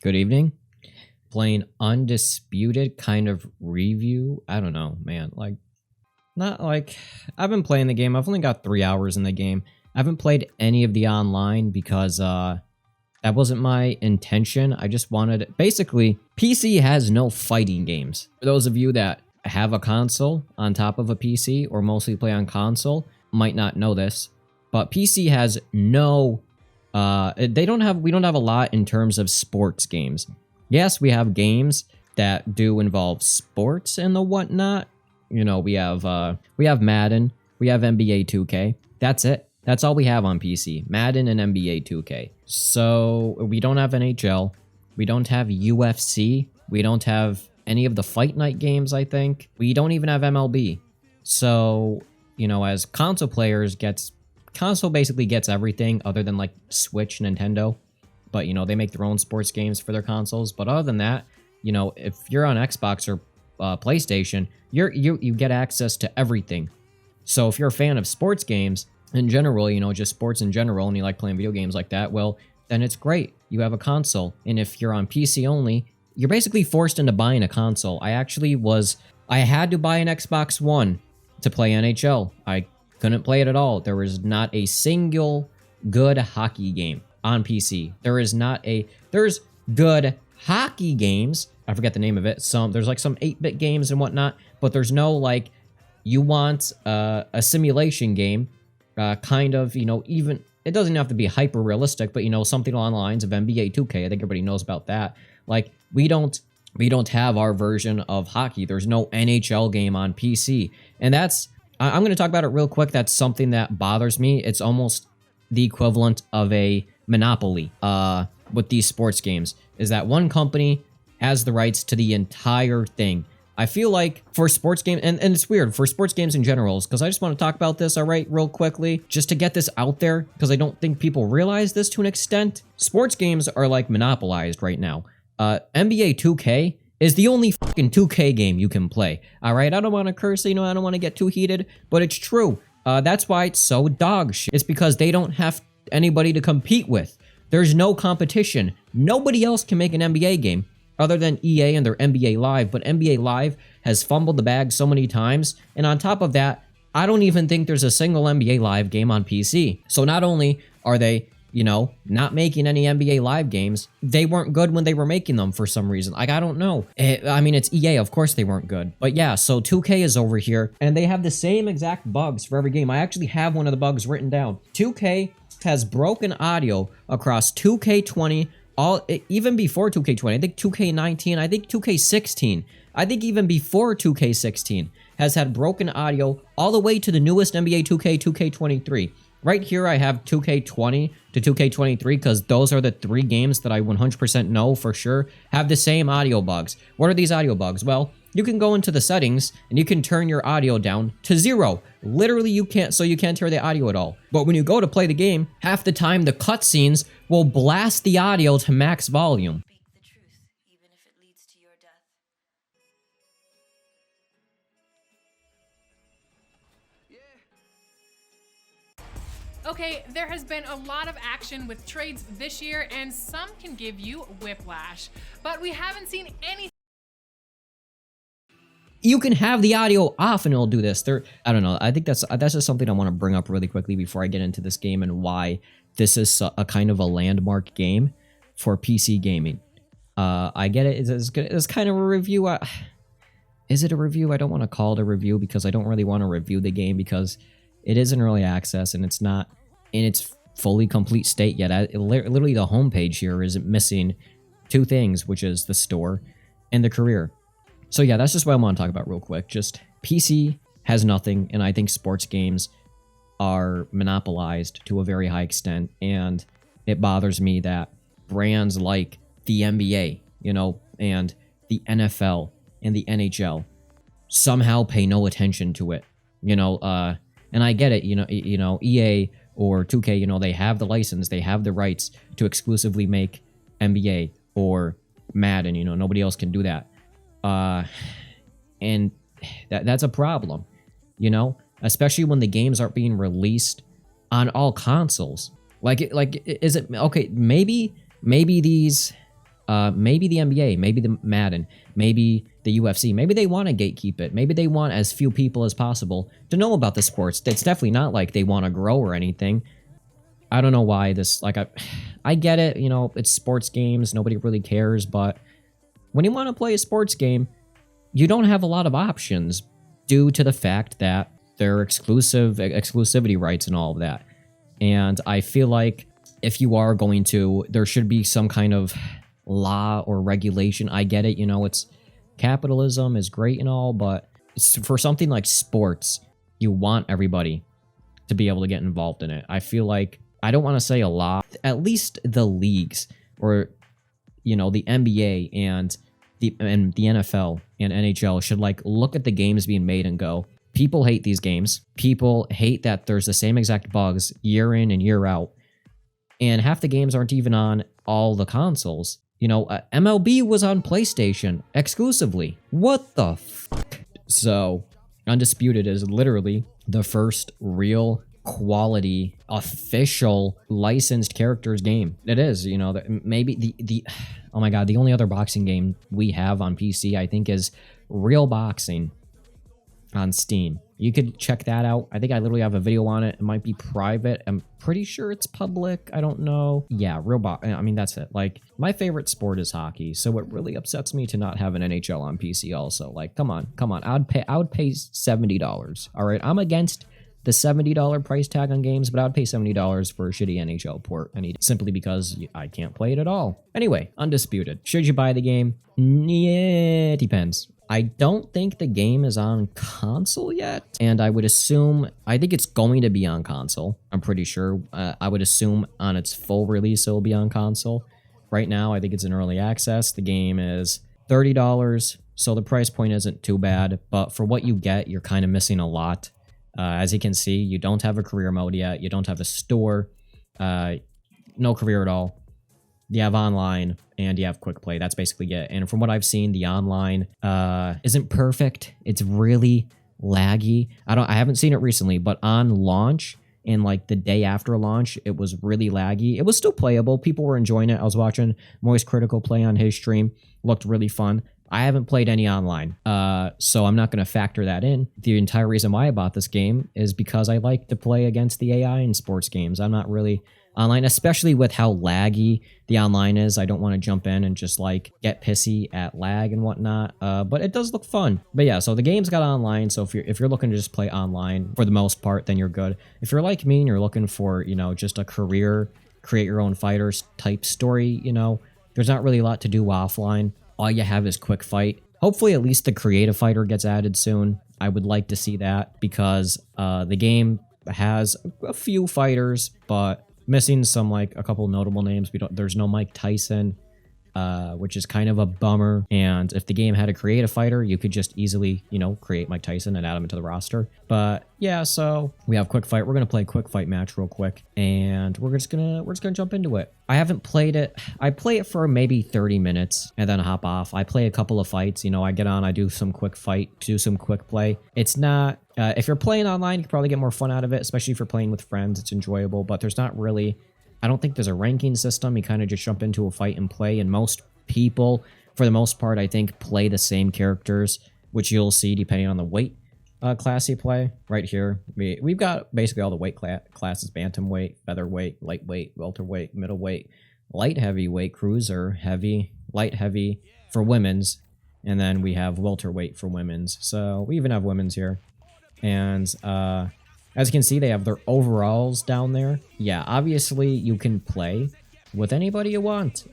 Good evening. Playing Undisputed kind of review. I don't know, man. Not like I've been playing the game. I've only got 3 hours in the game. I haven't played any of the online because that wasn't my intention. I just wanted basically PC has no fighting games. For those of you that have a console on top of a PC or mostly play on console, might not know this, but PC has no we don't have a lot in terms of sports games. Yes, we have games that do involve sports and the whatnot. You know, we have Madden, we have NBA 2K. That's it. That's all we have on PC. Madden and NBA 2K. So we don't have NHL. We don't have UFC. We don't have any of the Fight Night games, I think. We don't even have MLB. So, you know, as console players console basically gets everything other than like Switch, Nintendo. But, you know, they make their own sports games for their consoles. But other than that, you know, if you're on Xbox or PlayStation, you get access to everything. So if you're a fan of sports games in general, you know, just sports in general, and you like playing video games like that, well, then it's great. You have a console. And if you're on PC only, you're basically forced into buying a console. I had to buy an Xbox One to play NHL. I couldn't play it at all. There was not a single good hockey game on PC. There's good hockey games. I forget the name of it. There's like some 8-bit games and whatnot, but there's no like, you want a simulation game, kind of, you know, even, it doesn't have to be hyper realistic, but you know, something along the lines of NBA 2K. I think everybody knows about that. Like, we don't have our version of hockey. There's no NHL game on PC. And I'm going to talk about it real quick. That's something that bothers me. It's almost the equivalent of a monopoly with these sports games, is that one company has the rights to the entire thing. I feel like for sports games, and it's weird, for sports games in general, because I just want to talk about this, all right, real quickly, just to get this out there, because I don't think people realize this to an extent. Sports games are like monopolized right now. NBA 2K is the only fucking 2K game you can play, all right? I don't want to curse, you know, I don't want to get too heated, but it's true. That's why it's so dog shit. It's because they don't have anybody to compete with. There's no competition. Nobody else can make an NBA game other than EA and their NBA Live, but NBA Live has fumbled the bag so many times, and on top of that, I don't even think there's a single NBA Live game on PC. So not only are they, you know, not making any NBA Live games, they weren't good when they were making them for some reason. Like, I don't know. I mean, it's EA, of course they weren't good. But yeah, so 2K is over here, and they have the same exact bugs for every game. I actually have one of the bugs written down. 2K has broken audio across 2K20, even before 2K20, I think 2K19, I think 2K16, I think even before 2K16 has had broken audio all the way to the newest NBA 2K, 2K23. Right here, I have 2K20 to 2K23 because those are the 3 games that I 100% know for sure have the same audio bugs. What are these audio bugs? Well, you can go into the settings and you can turn your audio down to 0. Literally, you can't hear the audio at all. But when you go to play the game, half the time the cutscenes will blast the audio to max volume. Speak the truth, even if it leads to your death. Okay, there has been a lot of action with trades this year, and some can give you whiplash. But we haven't seen any. You can have the audio off and it'll do this. I don't know. I think that's just something I want to bring up really quickly before I get into this game and why this is a kind of a landmark game for PC gaming. I get it. It's kind of a review. Is it a review? I don't want to call it a review because I don't really want to review the game because it is in early access and it's not in its fully complete state yet. Literally, the homepage here is missing 2 things, which is the store and the career. So yeah, that's just what I want to talk about real quick. Just PC has nothing, and I think sports games are monopolized to a very high extent, and it bothers me that brands like the NBA, you know, and the NFL and the NHL somehow pay no attention to it, you know, and I get it, you know, EA or 2K, you know, they have the license, they have the rights to exclusively make NBA or Madden, you know, nobody else can do that. And that's a problem, you know, especially when the games aren't being released on all consoles. Is it okay? Maybe these Maybe the NBA, maybe the Madden, maybe the UFC. Maybe they want to gatekeep it. Maybe they want as few people as possible to know about the sports. It's definitely not like they want to grow or anything. I don't know why this, like, I get it, you know, it's sports games, nobody really cares, but when you want to play a sports game, you don't have a lot of options due to the fact that they're exclusivity rights and all of that. And I feel like if you are going to, there should be some kind of law or regulation. I get it, you know, it's capitalism is great and all, but it's, for something like sports, you want everybody to be able to get involved in it. I feel like, I don't want to say a lot, at least the leagues, or, you know, the NBA and the NFL and NHL should, like, look at the games being made and go, people hate these games. People hate that there's the same exact bugs year in and year out. And half the games aren't even on all the consoles. You know, MLB was on PlayStation exclusively. What the fuck? So, Undisputed is literally the first real quality, official, licensed characters game. It is, you know, maybe the oh my god, the only other boxing game we have on PC, I think, is Real Boxing on Steam. You could check that out. I think I literally have a video on it. It might be private. I'm pretty sure it's public. I don't know. Yeah, I mean, that's it. Like, my favorite sport is hockey, so it really upsets me to not have an NHL on PC also. Like, come on. I would pay $70. All right, I'm against the $70 price tag on games, but I would pay $70 for a shitty NHL port, simply because I can't play it at all. Anyway, Undisputed. Should you buy the game? Yeah, it depends. I don't think the game is on console yet, and I think it's going to be on console. I'm pretty sure. I would assume on its full release it'll be on console. Right now, I think it's in early access. The game is $30, so the price point isn't too bad, but for what you get, you're kind of missing a lot. As you can see, you don't have a career mode yet. You don't have a store. No career at all. You have online, and you have quick play. That's basically it. And from what I've seen, the online isn't perfect. It's really laggy. I haven't seen it recently, but on launch and like the day after launch, it was really laggy. It was still playable. People were enjoying it. I was watching Moist Critical play on his stream. Looked really fun. I haven't played any online, so I'm not going to factor that in. The entire reason why I bought this game is because I like to play against the AI in sports games. I'm not really online, especially with how laggy the online is. I don't want to jump in and just like get pissy at lag and whatnot, but it does look fun. But yeah, so the game's got online, so if you're looking to just play online for the most part, then you're good. If you're like me and you're looking for, you know, just a career, create your own fighters type story, you know, there's not really a lot to do offline. All you have is quick fight. Hopefully at least the creative fighter gets added soon. I would like to see that because the game has a few fighters, but missing some, like, a couple notable names. There's no Mike Tyson, which is kind of a bummer. And if the game had a creative fighter, you could just easily, you know, create Mike Tyson and add him into the roster. But yeah, so we have quick fight. We're gonna play a quick fight match real quick, and we're just gonna jump into it. I haven't played it. I play it for maybe 30 minutes and then hop off. I play a couple of fights. You know, I get on, I do some quick fight, do some quick play. It's not. If you're playing online, you can probably get more fun out of it, especially if you're playing with friends. It's enjoyable, but there's not really. I don't think there's a ranking system. You kind of just jump into a fight and play, and most people, for the most part, I think, play the same characters, which you'll see depending on the weight class you play. Right here, we've got basically all the weight classes: bantamweight, featherweight, lightweight, welterweight, middleweight, light heavyweight, cruiser, heavy, light heavy for women's, and then we have welterweight for women's. So we even have women's here, and as you can see, they have their overalls down there. Yeah, obviously you can play with anybody you want.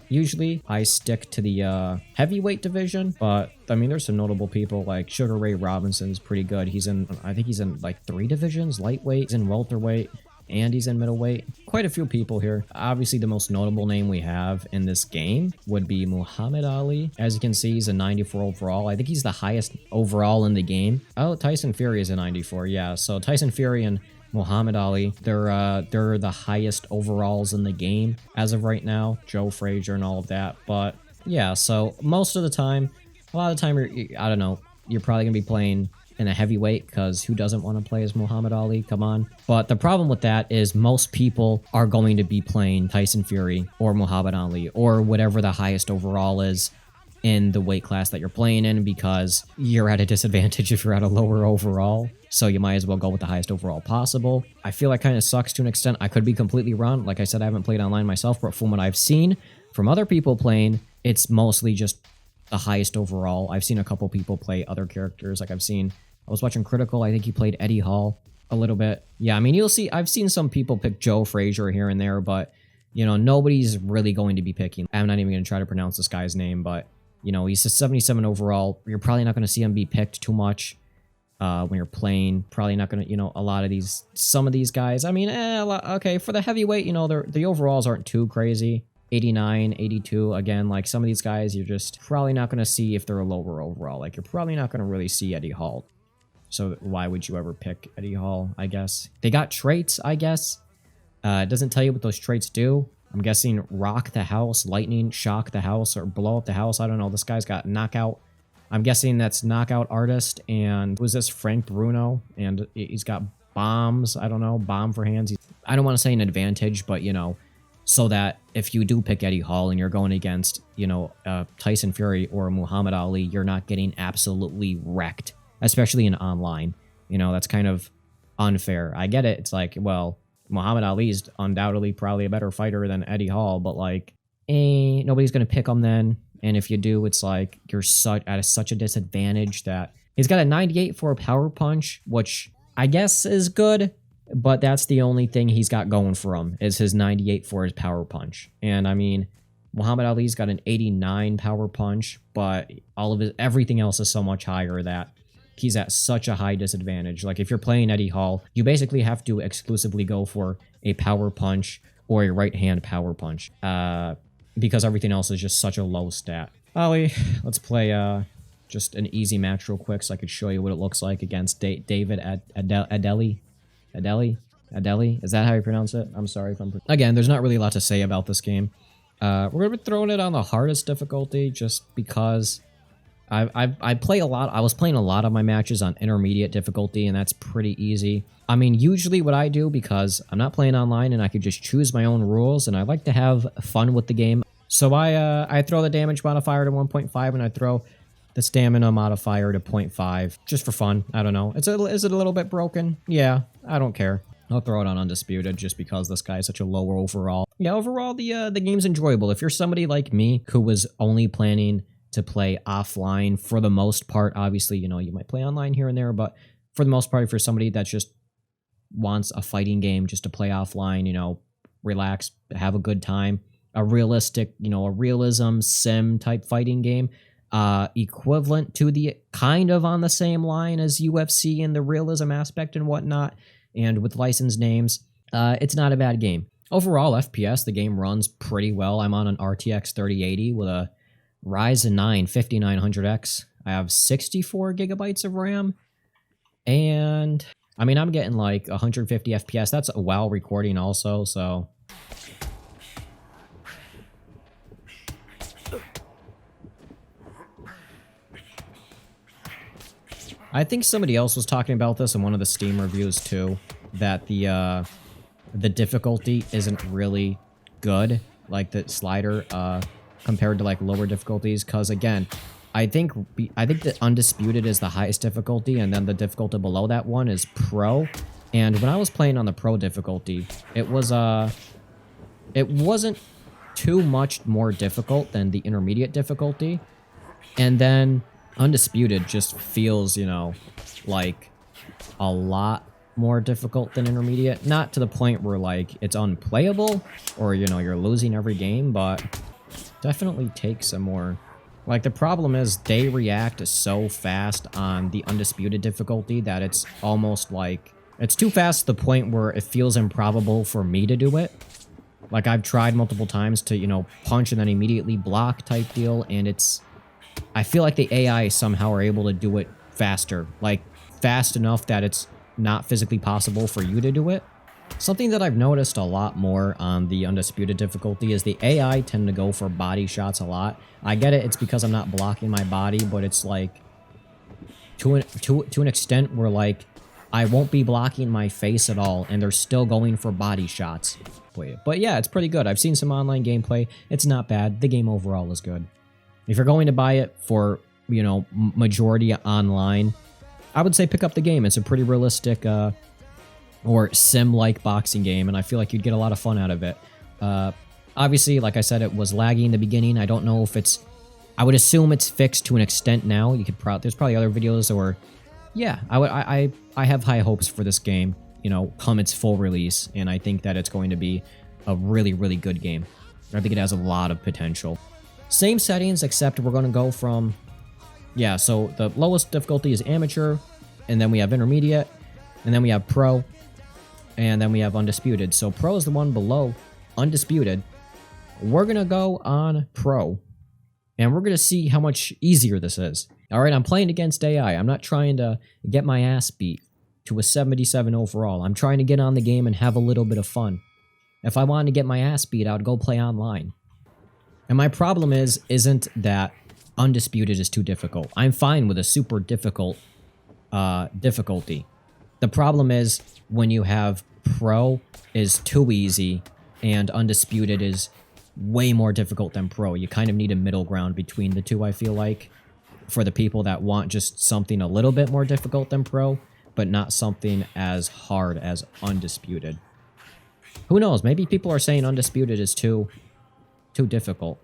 Usually I stick to the heavyweight division, but I mean, there's some notable people like Sugar Ray Robinson's pretty good. I think he's in like 3 divisions: lightweight, he's in welterweight, and he's in middleweight. Quite a few people here. Obviously, the most notable name we have in this game would be Muhammad Ali. As you can see, he's a 94 overall. I think he's the highest overall in the game. Oh, Tyson Fury is a 94. Yeah, so Tyson Fury and Muhammad Ali, they're the highest overalls in the game as of right now. Joe Frazier and all of that. But yeah, so most of the time, a lot of the time, I don't know, you're probably gonna be playing in a heavyweight, because who doesn't want to play as Muhammad Ali? Come on. But the problem with that is most people are going to be playing Tyson Fury or Muhammad Ali or whatever the highest overall is in the weight class that you're playing in, because you're at a disadvantage if you're at a lower overall. So you might as well go with the highest overall possible. I feel that kind of sucks to an extent. I could be completely wrong. Like I said, I haven't played online myself, but from what I've seen from other people playing, it's mostly just the highest overall. I've seen a couple people play other characters. Like I was watching Critical. I think he played Eddie Hall a little bit. Yeah, I mean, you'll see, I've seen some people pick Joe Frazier here and there, but, you know, nobody's really going to be picking. I'm not even going to try to pronounce this guy's name, but, you know, he's a 77 overall. You're probably not going to see him be picked too much when you're playing. Probably not going to, you know, some of these guys. I mean, okay, for the heavyweight, you know, the overalls aren't too crazy. 89, 82, again, like some of these guys, you're just probably not going to see if they're a lower overall. Like, you're probably not going to really see Eddie Hall. So why would you ever pick Eddie Hall, I guess? They got traits, I guess. It doesn't tell you what those traits do. I'm guessing rock the house, lightning, shock the house, or blow up the house. I don't know. This guy's got knockout. I'm guessing that's knockout artist. And who's this? Frank Bruno. And he's got bombs. I don't know. Bomb for hands. I don't want to say an advantage, but, you know, so that if you do pick Eddie Hall and you're going against, you know, Tyson Fury or Muhammad Ali, you're not getting absolutely wrecked, especially in online. You know, that's kind of unfair. I get it. It's like, well, Muhammad Ali is undoubtedly probably a better fighter than Eddie Hall, but like, nobody's going to pick him then. And if you do, it's like you're at such a disadvantage that he's got a 98 for a power punch, which I guess is good, but that's the only thing he's got going for him is his 98 for his power punch. And I mean, Muhammad Ali's got an 89 power punch, but everything else is so much higher that he's at such a high disadvantage. Like if you're playing Eddie Hall, you basically have to exclusively go for a power punch or a right hand power punch, because everything else is just such a low stat. Ali, let's play just an easy match real quick so I could show you what it looks like against David Adeli. Is that how you pronounce it? I'm sorry if I'm... Again, there's not really a lot to say about this game. We're going to be throwing it on the hardest difficulty just because I play a lot. I was playing a lot of my matches on intermediate difficulty, and that's pretty easy. I mean, usually what I do, because I'm not playing online and I could just choose my own rules, and I like to have fun with the game. So I throw the damage modifier to 1.5, and I throw the stamina modifier to 0.5, just for fun. I don't know. Is it a little bit broken? Yeah, I don't care. I'll throw it on Undisputed just because this guy is such a lower overall. Yeah, overall, the game's enjoyable. If you're somebody like me who was only planning to play offline for the most part, obviously, you know, you might play online here and there, but for the most part, if you're somebody that just wants a fighting game just to play offline, you know, relax, have a good time, a realistic, you know, a realism sim type fighting game, equivalent to the kind of on the same line as UFC in the realism aspect and whatnot, and with licensed names, it's not a bad game. Overall, FPS, the game runs pretty well. I'm on an RTX 3080 with a Ryzen 9 5900X. I have 64 gigabytes of RAM, and I mean, I'm getting like 150 FPS. That's while recording also, so... I think somebody else was talking about this in one of the Steam reviews too, that the difficulty isn't really good, like the slider, compared to like lower difficulties. Because again, I think that Undisputed is the highest difficulty, and then the difficulty below that one is Pro. And when I was playing on the Pro difficulty, it wasn't too much more difficult than the intermediate difficulty, and then Undisputed just feels, you know, like a lot more difficult than intermediate. Not to the point where, like, it's unplayable or, you know, you're losing every game, but definitely takes some more... Like, the problem is they react so fast on the Undisputed difficulty that it's almost like... It's too fast to the point where it feels improbable for me to do it. Like, I've tried multiple times to, you know, punch and then immediately block type deal, and it's... I feel like the AI somehow are able to do it faster. Like, fast enough that it's not physically possible for you to do it. Something that I've noticed a lot more on the Undisputed difficulty is the AI tend to go for body shots a lot. I get it, it's because I'm not blocking my body, but it's like... to an extent where like I won't be blocking my face at all, and they're still going for body shots. But yeah, it's pretty good. I've seen some online gameplay. It's not bad. The game overall is good. If you're going to buy it for, you know, majority online, I would say pick up the game. It's a pretty realistic or sim-like boxing game, and I feel like you'd get a lot of fun out of it. Obviously, like I said, it was laggy in the beginning. I don't know if it's... I would assume it's fixed to an extent now. You could there's probably other videos, or... Yeah, I have high hopes for this game, you know, come its full release, and I think that it's going to be a really, really good game. I think it has a lot of potential. Same settings, except we're going to go from... Yeah, so the lowest difficulty is amateur, and then we have intermediate, and then we have pro, and then we have undisputed. So pro is the one below undisputed. We're going to go on pro, and we're going to see how much easier this is. Alright, I'm playing against AI. I'm not trying to get my ass beat to a 77 overall. I'm trying to get on the game and have a little bit of fun. If I wanted to get my ass beat, I would go play online. And my problem isn't that Undisputed is too difficult. I'm fine with a super difficult difficulty. The problem is when you have Pro is too easy and Undisputed is way more difficult than Pro. You kind of need a middle ground between the two, I feel like. For the people that want just something a little bit more difficult than Pro, but not something as hard as Undisputed. Who knows? Maybe people are saying Undisputed is too difficult.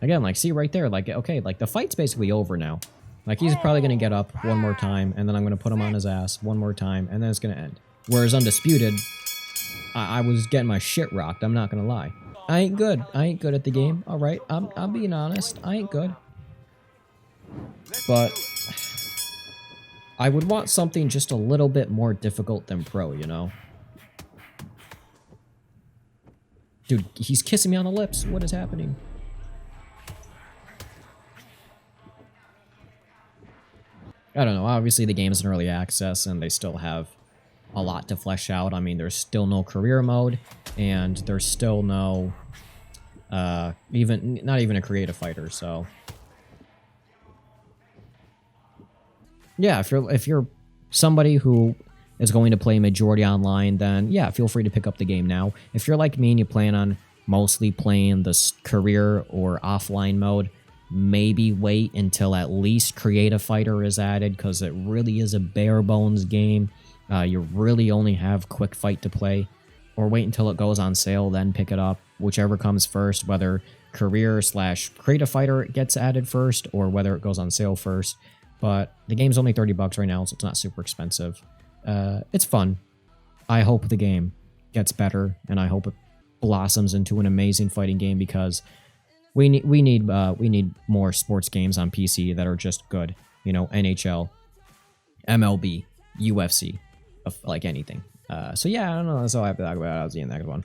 Again, like, see right there, like, okay, like, the fight's basically over now. Like, he's probably gonna get up one more time, and then I'm gonna put him on his ass one more time, and then it's gonna end. Whereas Undisputed, I was getting my shit rocked, I'm not gonna lie. I ain't good. I ain't good at the game, alright? I'm being honest. I ain't good. But I would want something just a little bit more difficult than Pro, you know? Dude, he's kissing me on the lips. What is happening? I don't know, obviously the game's in early access and they still have a lot to flesh out. I mean, there's still no career mode, and there's still no, not even a creative fighter, so. Yeah, if you're somebody who is going to play majority online, then yeah, feel free to pick up the game now. If you're like me and you plan on mostly playing this career or offline mode, maybe wait until at least Creative Fighter is added, because it really is a bare bones game. You really only have Quick Fight to play, or wait until it goes on sale, then pick it up. Whichever comes first, whether Career/Creative Fighter gets added first, or whether it goes on sale first. But the game's only $30 right now, so it's not super expensive. It's fun. I hope the game gets better, and I hope it blossoms into an amazing fighting game, because we need more sports games on PC that are just good. You know, NHL, MLB, UFC, like anything. So yeah, I don't know. That's all I have to talk about. I'll see you in the next one.